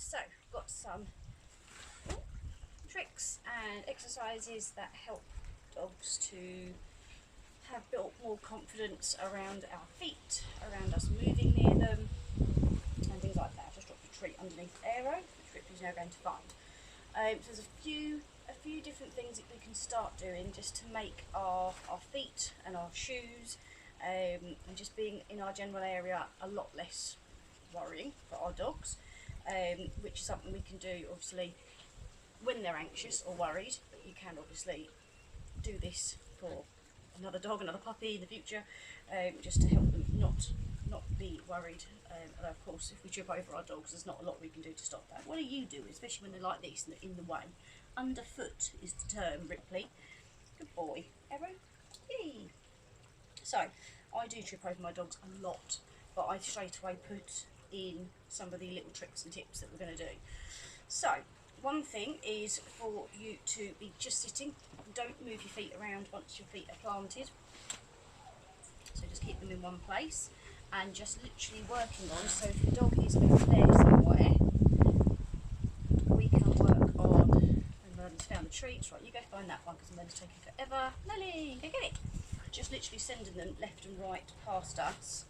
So I've got some tricks and exercises that help dogs to have built more confidence around our feet, around us moving near them, and things like that. I've just dropped a treat underneath Aero, which Ripley's now going to find. So there's a few different things that we can start doing just to make our feet and our shoes and just being in our general area a lot less worrying for our dogs, which is something we can do obviously when they're anxious or worried, but you can obviously do this for another dog, another puppy in the future, just to help them not be worried. And of course, if we trip over our dogs, there's not a lot we can do to stop that. What do you do, especially when they're like this and in the way? Underfoot is the term, Ripley. Good boy. Arrow. Yay. So, I do trip over my dogs a lot, but I straight away put in some of the little tricks and tips that we're going to do. So, one thing is for you to be just sitting. Don't move your feet around once your feet are planted. So just keep them in one place and just literally working on, so if the dog is over there somewhere, we can work on, and Merlin's found the treats, right, you go find that one because Merlin's taking forever. Merlin, go get it. Just literally sending them left and right past us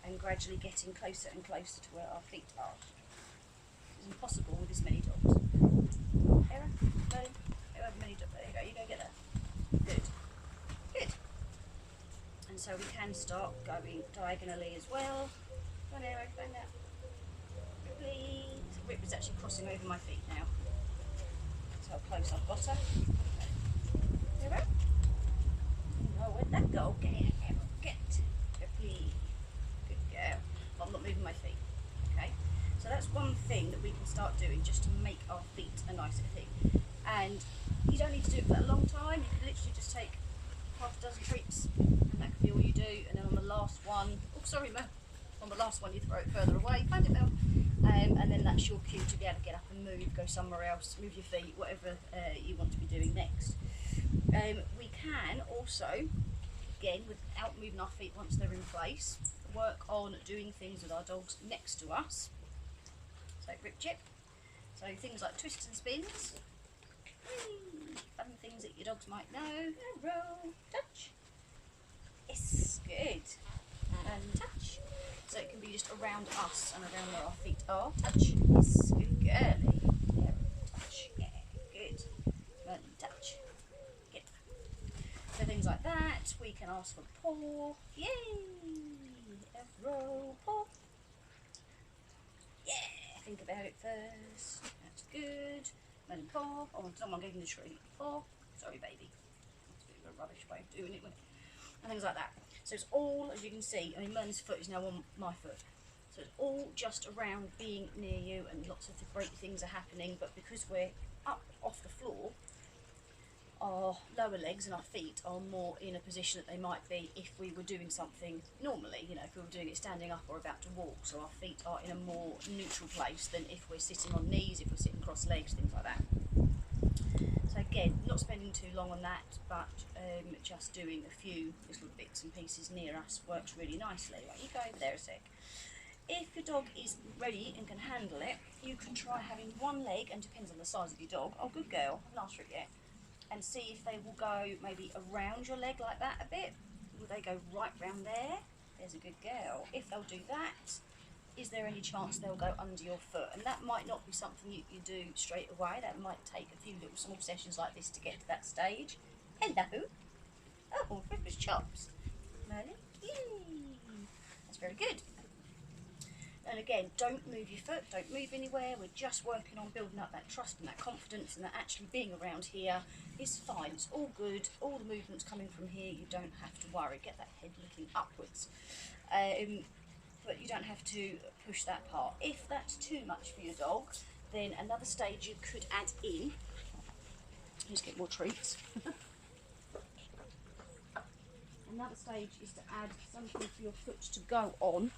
and gradually getting closer and closer to where our feet are. It's impossible with this many dogs. Era, Merlin, however many dogs, there you go get there. Good. Good. And so we can start going diagonally as well. Go on, Arrow, find that. Ripley. Ripley's actually crossing over my feet now. That's how close I've got her. Arrow. Oh, where'd that go? Get it, Arrow. Get. Ripley. Good girl. Well, I'm not moving my feet. Okay. So that's one thing that we can start doing just to make our feet a nicer thing. And you don't need to do it for a long time. You can literally just take half a dozen treats, and that could be all you do. And then on the last one, oh sorry Mel, on the last one you throw it further away, find it Mel, and then that's your cue to be able to get up and move, go somewhere else, move your feet, whatever you want to be doing next. We can also, again without moving our feet once they're in place, work on doing things with our dogs next to us. So rip chip, so things like twists and spins. Fun things that your dogs might know. Roll, touch. Yes, good. And touch. So it can be just around us and around where our feet are. Touch. Yes, good girly. Yeah, touch. Yeah, good. Merlin, touch. Good. So things like that. We can ask for paw. Yay! Roll, paw. Yeah, think about it first. That's good. Merlin, paw. Oh, someone gave me the treat. Paw. Sorry, baby. That's a bit of a rubbish way of doing it, wasn't it? And things like that. So it's all, as you can see, I mean, Merlin's foot is now on my foot. So it's all just around being near you, and lots of great things are happening. But because we're up off the floor, our lower legs and our feet are more in a position that they might be if we were doing something normally, you know, if we were doing it standing up or about to walk. So our feet are in a more neutral place than if we're sitting on knees, if we're sitting cross legs, things like that. So again, not spending too long on that, but just doing a few little bits and pieces near us works really nicely. Right, you go over there a sec. If your dog is ready and can handle it, you can try having one leg, and depends on the size of your dog. Oh, good girl, I haven't asked for it yet. And see if they will go maybe around your leg like that a bit. Will they go right round there? There's a good girl. If they'll do that, is there any chance they'll go under your foot? And that might not be something you do straight away. That might take a few little small sessions like this to get to that stage. Hello. Oh, Ripley's chops. Merlin. Yay. That's very good. And again, don't move your foot, don't move anywhere. We're just working on building up that trust and that confidence, and that actually being around here is fine. It's all good. All the movement's coming from here. You don't have to worry. Get that head looking upwards. But you don't have to push that part. If that's too much for your dog, then another stage you could add in. Let's get more treats. Another stage is to add something for your foot to go on,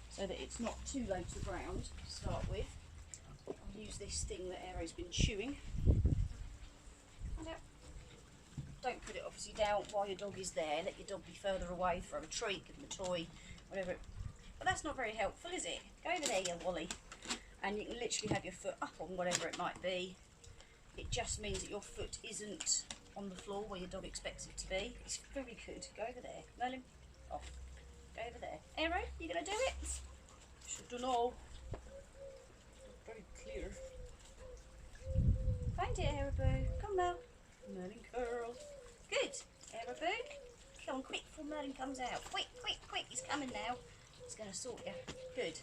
so that it's not too low to the ground to start with. I'll use this thing that Arrow's been chewing. Don't put it obviously down while your dog is there. Let your dog be further away, throw a treat, give them a toy, whatever. But that's not very helpful, is it? Go over there, you Wally. and you can literally have your foot up on whatever it might be. It just means that your foot isn't on the floor where your dog expects it to be. It's very good. Go over there. Merlin, off. Go over there. Arrow, you going to do it? Should know. Very clear. Find it, Arrow. Come now. Merlin curl. Good. Arrow. Come on, quick before Merlin comes out. Quick, quick, quick. He's coming now. He's going to sort you. Good.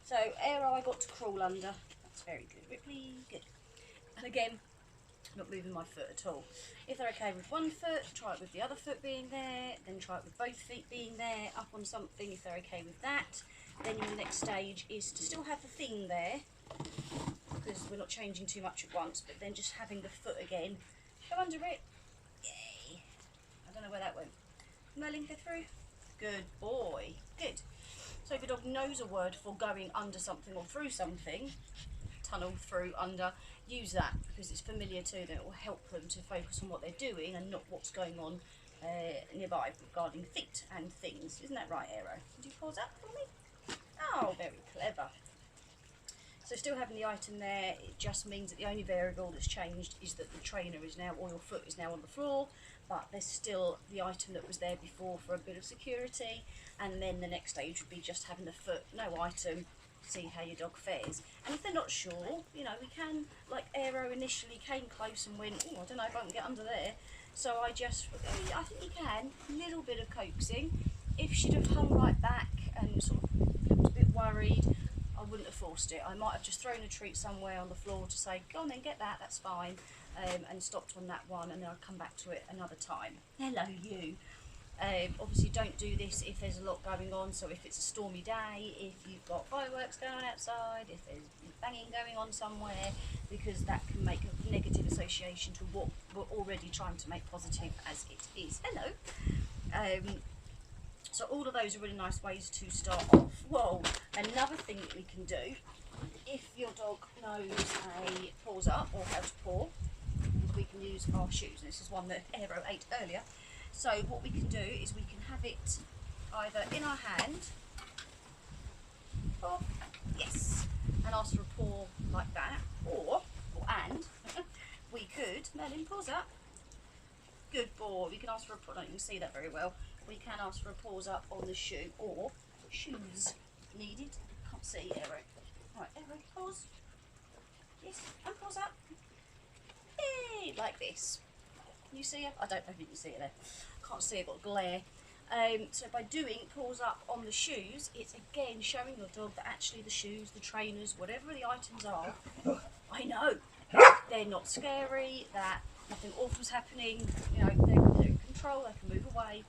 So, Arrow I got to crawl under. That's very good. Ripley, good. And again, not moving my foot at all. If they're okay with one foot, try it with the other foot being there, then try it with both feet being there, up on something if they're okay with that. Then your next stage is to still have the thing there, because we're not changing too much at once, but then just having the foot again. Go under it. Yay. I don't know where that went. Merlin, go through. Good boy. Good. So if your dog knows a word for going under something or through something, tunnel, through, under, use that because it's familiar to them. It will help them to focus on what they're doing and not what's going on nearby regarding feet and things. Isn't that right, Arrow? Did you pause up for me? Oh, very clever. So still having the item there, it just means that the only variable that's changed is that the trainer is now, or your foot is now on the floor, but there's still the item that was there before for a bit of security, and then the next stage would be just having the foot, no item, see how your dog fares. And if they're not sure, you know, we can, like Arrow initially came close and went, oh, I don't know if I can get under there, so I just, I think you can, a little bit of coaxing. If she'd have hung right back and sort of looked a bit worried, I wouldn't have forced it. I might have just thrown a treat somewhere on the floor to say, go on then, get that, that's fine, and stopped on that one, and then I'd come back to it another time. Hello, you. Obviously don't do this if there's a lot going on, so if it's a stormy day, if you've got fireworks going on outside, if there's banging going on somewhere, because that can make a negative association to what we're already trying to make positive as it is. Hello. So all of those are really nice ways to start off. Whoa, another thing that we can do, if your dog knows a paws up or how to paw, is we can use our shoes. And this is one that Arrow ate earlier. So what we can do is we can have it either in our hand, or, yes, and ask for a paw like that, or we could, Merlin, paws up. Good boy, we can ask for a paw, no, you can see that very well. We can ask for a paws up on the shoe, or shoes needed. Can't see, Arrow. Right, Arrow, paws. Yes, and paws up. Yay, like this. Can you see it? I don't know if you can see it there. Can't see it, got glare. So by doing paws up on the shoes, it's again showing your dog that actually the shoes, the trainers, whatever the items are, I know, they're not scary, that nothing awful's happening, you know, they're in control, they can move away.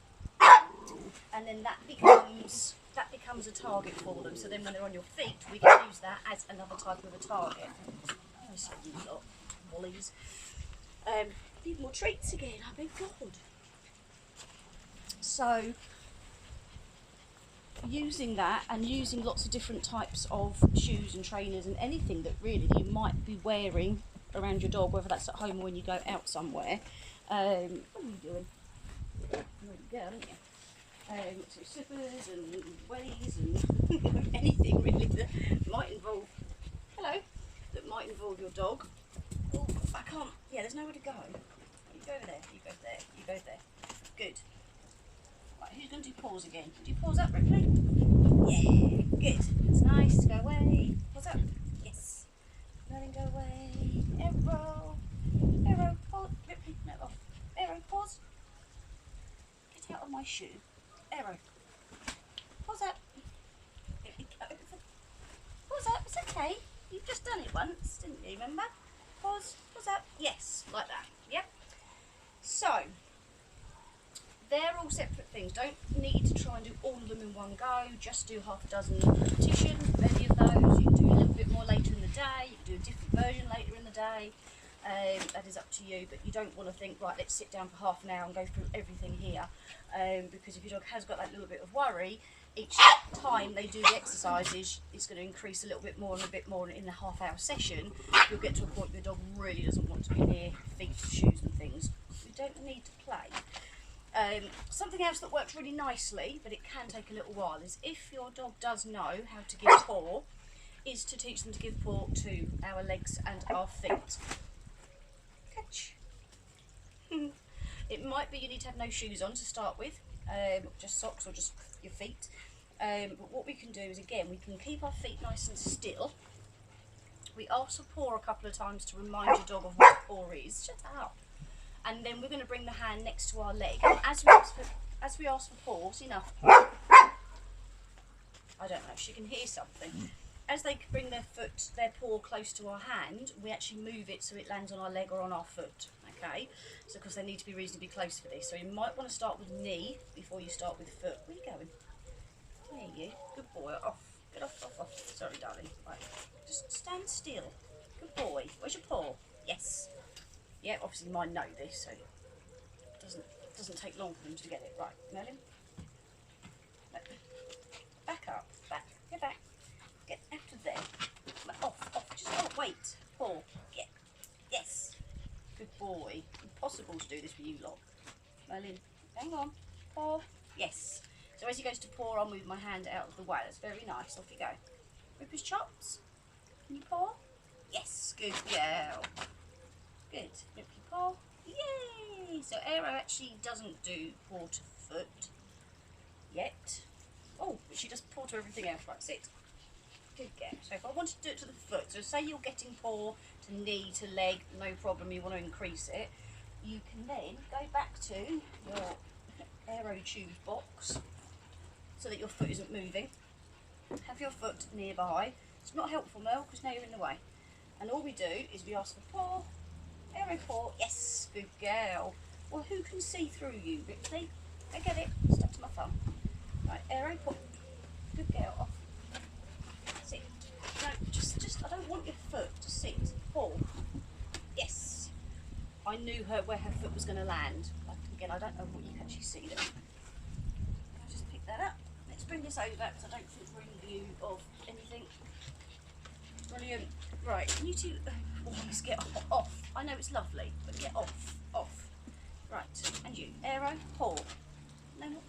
And then that becomes a target for them. So then when they're on your feet, we can use that as another type of a target. Oh, so you lot, wallies. Need more treats again, I beg God. So using that and using lots of different types of shoes and trainers and anything that really you might be wearing around your dog, whether that's at home or when you go out somewhere. What are you doing? There you go, aren't you? So slippers and wellies and anything really that might involve, that might involve your dog. Oh, I can't, yeah, there's nowhere to go. You go over there, you go there, you go there. Good. Right, who's going to do paws again? Do you paws up, Ripley? Yeah, good. It's nice. Go away. Paws up. Yes. Merlin, go away. Arrow. Arrow, paws. Ripley, no, off. Arrow, paws. Get out of my shoe. Arrow. Paws up. Here we go. Paws up. It's okay. You've just done it once, didn't you? Remember? Paws up. Yes, like that. Yep. So they're all separate things. Don't need to try and do all of them in one go. Just do half a dozen repetition, many of those. You can do a little bit more later in the day. You can do a different version later in the day. That is up to you, but you don't want to think, right, let's sit down for half an hour and go through everything here, because if your dog has got that little bit of worry, each time they do the exercises, it's going to increase a little bit more and a bit more in the half-hour session. You'll get to a point where your dog really doesn't want to be near feet, shoes and things. You don't need to play. Something else that works really nicely, but it can take a little while, is if your dog does know how to give paw, is to teach them to give paw to our legs and our feet. Catch. It might be you need to have no shoes on to start with, just socks or just your feet. But what we can do is, again, we can keep our feet nice and still. We ask for paw a couple of times to remind your dog of what paw is. Shut up. And then we're going to bring the hand next to our leg. And as we ask for paws, enough. I don't know, she can hear something. As they bring their paw close to our hand, we actually move it so it lands on our leg or on our foot. Okay, so because they need to be reasonably close for this. So you might want to start with knee before you start with foot. Where are you going? There you, good boy. Off, get off, off, off. Sorry, darling. Right, just stand still. Good boy. Where's your paw? Yes. Yeah, obviously mine know this, so it doesn't take long for them to get it. Right, Merlin. Back up, back, get back, get out of there. Off, just wait. Paw, get, yes. Good boy. Impossible to do this with you lot. Merlin, hang on. Paw, yes. So as he goes to paw, I'll move my hand out of the way. That's very nice. Off you go. Rip his chops. Can you paw? Yes, good girl. Good. Rip your paw. Yay! So Aero actually doesn't do paw to foot yet. Oh, but she does paw to everything else. Right, sit. Good girl. So if I wanted to do it to the foot, so say you're getting paw to knee to leg, no problem, you want to increase it, you can then go back to your Aero tube box so that your foot isn't moving. Have your foot nearby. It's not helpful, Mel, because now you're in the way. And all we do is we ask for paw, Aero paw, yes, good girl. Well, who can see through you, Ripley? I get it, stuck to my thumb. Right, Aero paw, good girl, off. Sit. No, just, I don't want your foot, just sit. Paw, yes. I knew where her foot was going to land. Again, I don't know what you can actually see there. I'll just pick that up. Let's bring this over because I don't think we're in view of anything. Brilliant. Right, can you two always get off? I know it's lovely, but get off. Right, and you. Aero, paw. No, not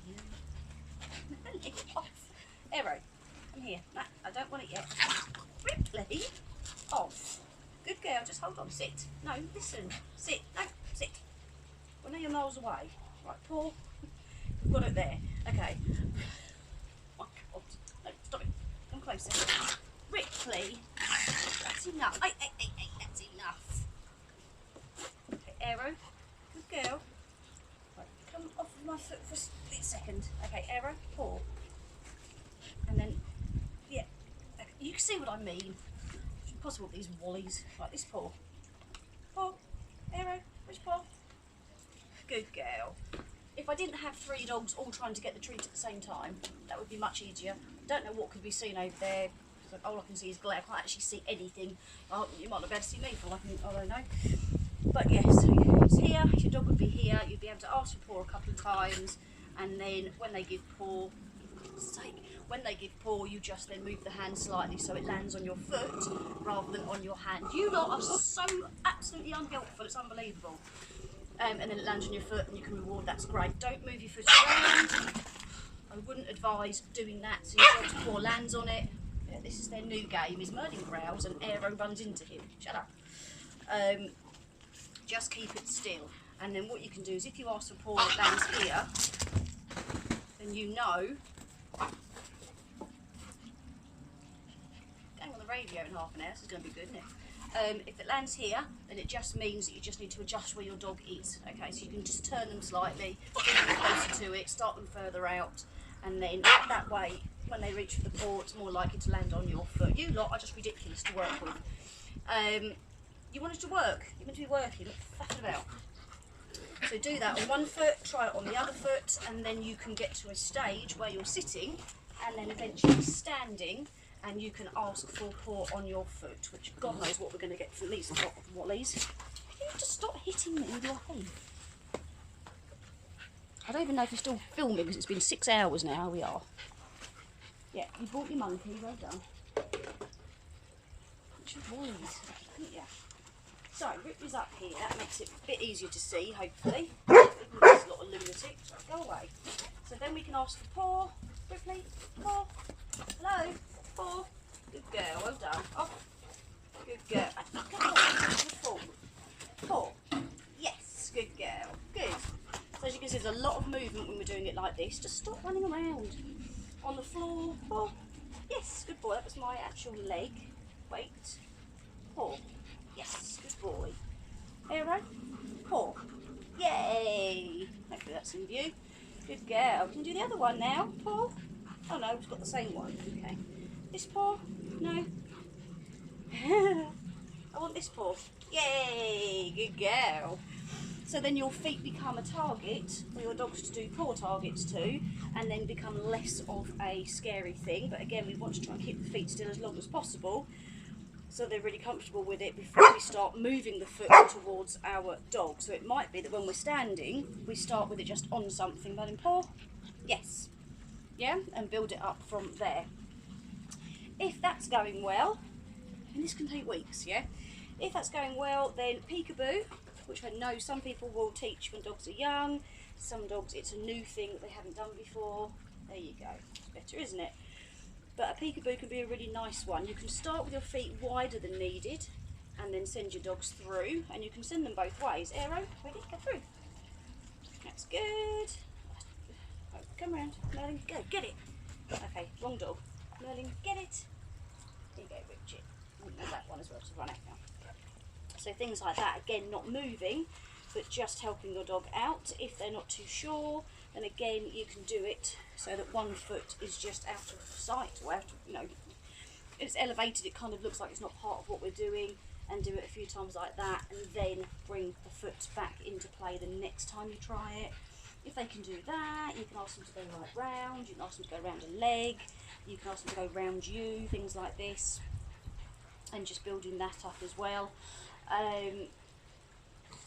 you. Off. Aero, come here. No, I don't want it yet. Ripley, off. Good girl, just hold on, sit. No, listen, sit, no, sit. Well, now you're miles away. Right, paw. We've got it there. Okay. Oh, God. No, stop it. Come closer. Ripley, that's enough. Hey, that's enough. Okay, Aero, good girl. Right, come off of my foot for a split second. Okay, Aero, paw. And then, yeah, okay, you can see what I mean. It's impossible with these wallies. Right, this paw. Paw, Aero, which paw? Good girl. If I didn't have 3 dogs all trying to get the treat at the same time, that would be much easier. Don't know what could be seen over there. All I can see is glare. I can't actually see anything. Oh, you might not be able to see me for all I don't know. But yes, it's here. Your dog would be here. You'd be able to ask for paw a couple of times, and then when they give paw, when they give paw, you just then move the hand slightly so it lands on your foot rather than on your hand. You lot are so absolutely unhelpful. It's unbelievable. And then it lands on your foot, and you can reward. That's great. Don't move your foot around. I wouldn't advise doing that. So your dog's paw lands on it. This is their new game, is Merlin growls and Aero runs into him. Shut up. Just keep it still. And then what you can do is if you ask for paw that lands here, then you know. Going on the radio in half an hour, this is going to be good, isn't it? If it lands here, then it just means that you just need to adjust where your dog is. Okay, so you can just turn them slightly, bring them closer to it, start them further out, and then that way, when they reach for the paw, it's more likely to land on your foot. You lot are just ridiculous to work with. You want it to work. You're meant to be working, not faffing about. So do that on one foot, try it on the other foot, and then you can get to a stage where you're sitting, and then eventually standing, and you can ask for paw on your foot, which God knows what we're going to get from these lot of wallies. You need to stop hitting me with your head. I don't even know if you're still filming because it's been 6 hours now. We are. Yeah, you bought your monkey, well done. Bunch of wallies, haven't you? So, Ripley's up here, that makes it a bit easier to see, hopefully. There's a lot of lunatic, so go away. So then we can ask for paw, Ripley, paw, hello, paw, Good girl, well done. Oh, good girl. Good fall. Paw. Yes, good girl. Good. So as you can see, there's a lot of movement when we're doing it like this. Just stop running around on the floor. Paw. Yes, good boy. That was my actual leg. Wait. Paw. Yes, good boy. Arrow. Paw. Yay. Hopefully that's in view. Good girl. Can you do the other one now? Paw. Oh no, we've got the same one. Okay. This paw? No. I want this paw. Yay! Good girl. So then your feet become a target for your dogs to do paw targets to, and then become less of a scary thing. But again, we want to try and keep the feet still as long as possible, so they're really comfortable with it before we start moving the foot towards our dog. So it might be that when we're standing, we start with it just on something, then in paw. Yes. Yeah, and build it up from there. If that's going well, and this can take weeks, yeah? If that's going well, then peekaboo, which I know some people will teach when dogs are young. Some dogs, it's a new thing that they haven't done before. There you go. It's better, isn't it? But a peekaboo can be a really nice one. You can start with your feet wider than needed, and then send your dogs through, and you can send them both ways. Arrow, ready, go through. That's good. Oh, come around, Merlin, go, get it. Okay, wrong dog. Merlin, get it. There you go, Richard. And that one as well to run out now. So things like that, again, not moving, but just helping your dog out. If they're not too sure, then again, you can do it so that one foot is just out of sight, or out of, you know, it's elevated, it kind of looks like it's not part of what we're doing, and do it a few times like that, and then bring the foot back into play the next time you try it. If they can do that, you can ask them to go right round, you can ask them to go round a leg, you can ask them to go round you, things like this, and just building that up as well.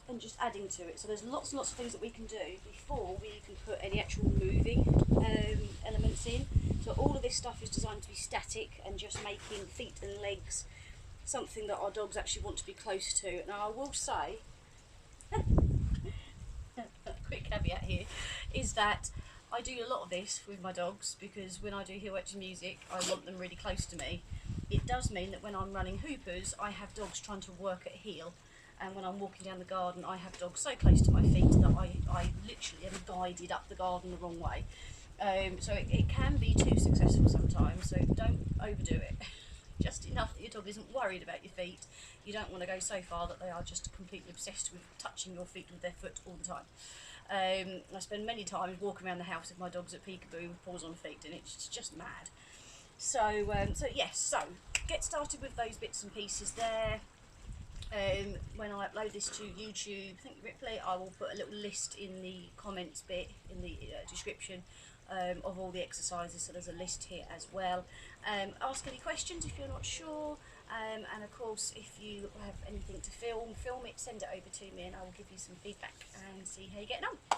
And just adding to it. So there's lots and lots of things that we can do before we can put any actual moving elements in. So all of this stuff is designed to be static and just making feet and legs something that our dogs actually want to be close to. Now I will say, quick caveat here, is that I do a lot of this with my dogs because when I do heel etching music, I want them really close to me. It does mean that when I'm running hoopers, I have dogs trying to work at heel. And when I'm walking down the garden, I have dogs so close to my feet that I literally am guided up the garden the wrong way. So it can be too successful sometimes, so don't overdo it. Just enough that your dog isn't worried about your feet. You don't want to go so far that they are just completely obsessed with touching your feet with their foot all the time. I spend many times walking around the house with my dogs at peekaboo with paws on feet, and it's just mad. So, yes, so get started with those bits and pieces there. When I upload this to YouTube, Think Ripley, I will put a little list in the comments bit, in the description, of all the exercises, so there's a list here as well. Ask any questions if you're not sure, and of course if you have anything to film it, send it over to me and I will give you some feedback and see how you're getting on.